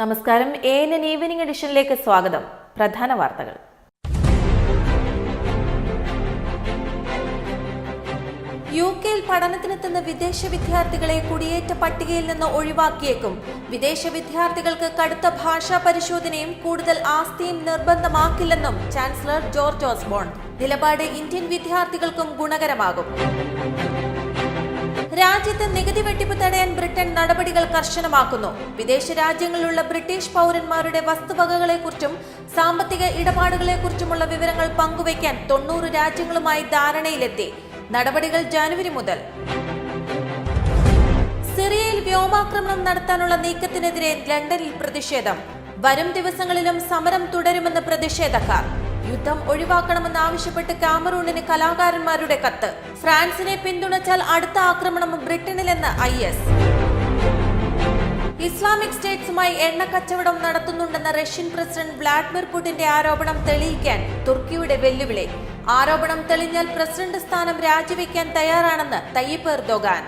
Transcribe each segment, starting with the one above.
നമസ്കാരം. ANN evening എഡിഷനിലേക്ക് സ്വാഗതം. പ്രധാന വാർത്തകൾ. UK-യിൽ പഠനത്തിനെത്തുന്ന വിദേശ വിദ്യാർത്ഥികളെ കുടിയേറ്റ പട്ടികയിൽ നിന്ന് ഒഴിവാക്കിയേക്കും. വിദേശ വിദ്യാർത്ഥികൾക്ക് കടുത്ത ഭാഷാ പരിശോധനയും കൂടുതൽ ആസ്തിയും നിർബന്ധമാക്കില്ലെന്നും ചാൻസലർ ജോർജ് ഓസ്ബോൺ. നിലപാട് ഇന്ത്യൻ വിദ്യാർത്ഥികൾക്കും ഗുണകരമാകും. രാജ്യത്ത് നികുതി വെട്ടിപ്പ് തടയാൻ ബ്രിട്ടൻ നടപടികൾ കർശനമാക്കുന്നു. വിദേശ രാജ്യങ്ങളിലുള്ള ബ്രിട്ടീഷ് പൗരന്മാരുടെ വസ്തുവകകളെക്കുറിച്ചും സാമ്പത്തിക ഇടപാടുകളെക്കുറിച്ചുമുള്ള വിവരങ്ങൾ പങ്കുവയ്ക്കാൻ 90 രാജ്യങ്ങളുമായി ധാരണയിലെത്തി. നടപടികൾ ജനുവരി മുതൽ. സിറിയയിൽ വ്യോമാക്രമണം നടത്താനുള്ള നീക്കത്തിനെതിരെ ലണ്ടനിൽ പ്രതിഷേധം. വരും ദിവസങ്ങളിലും സമരം തുടരുമെന്ന് പ്രതിഷേധക്കാർ. യുദ്ധം ഒഴിവാക്കണമെന്ന് ആവശ്യപ്പെട്ട് കാമറൂണിന് കലാകാരന്മാരുടെ കത്ത്. ഫ്രാൻസിനെ പിന്തുണച്ചാൽ അടുത്ത ആക്രമണം ബ്രിട്ടനിലെന്ന് IS. ഇസ്ലാമിക് സ്റ്റേറ്റ്സുമായി എണ്ണക്കച്ചവടം നടത്തുന്നുണ്ടെന്ന റഷ്യൻ പ്രസിഡന്റ് വ്ളാഡിമിർ പുടിന്റെ ആരോപണം തെളിയിക്കാൻ തുർക്കിയുടെ വെല്ലുവിളി. ആരോപണം തെളിഞ്ഞാൽ പ്രസിഡന്റ് സ്ഥാനം രാജിവെക്കാൻ തയ്യാറാണെന്ന് തയ്യിപ്പ് എർദോഗാൻ.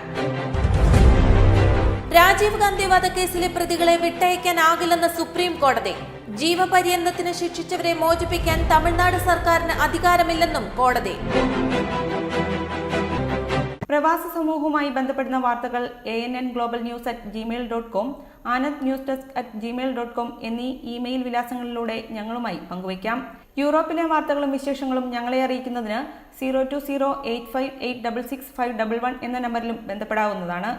രാജീവ് ഗാന്ധി വധക്കേസിലെ പ്രതികളെ വിട്ടയക്കാനാകില്ലെന്ന് സുപ്രീം കോടതി. ജീവപര്യന്തത്തിന് ശിക്ഷിച്ചവരെ മോചിപ്പിക്കാൻ തമിഴ്നാട് സർക്കാരിന് അധികാരമില്ലെന്നും കോടതി. പ്രവാസ സമൂഹവുമായി ബന്ധപ്പെടുന്ന വാർത്തകൾ ANNGlobalNews@gmail.com, anandnewsdesk@gmail.com എന്നീ ഇമെയിൽ വിലാസങ്ങളിലൂടെ ഞങ്ങളുമായി പങ്കുവയ്ക്കാം. യൂറോപ്പിലെ വാർത്തകളും വിശേഷങ്ങളും ഞങ്ങളെ അറിയിക്കുന്നതിന് 02085866511 എന്ന നമ്പറിലും ബന്ധപ്പെടാവുന്നതാണ്.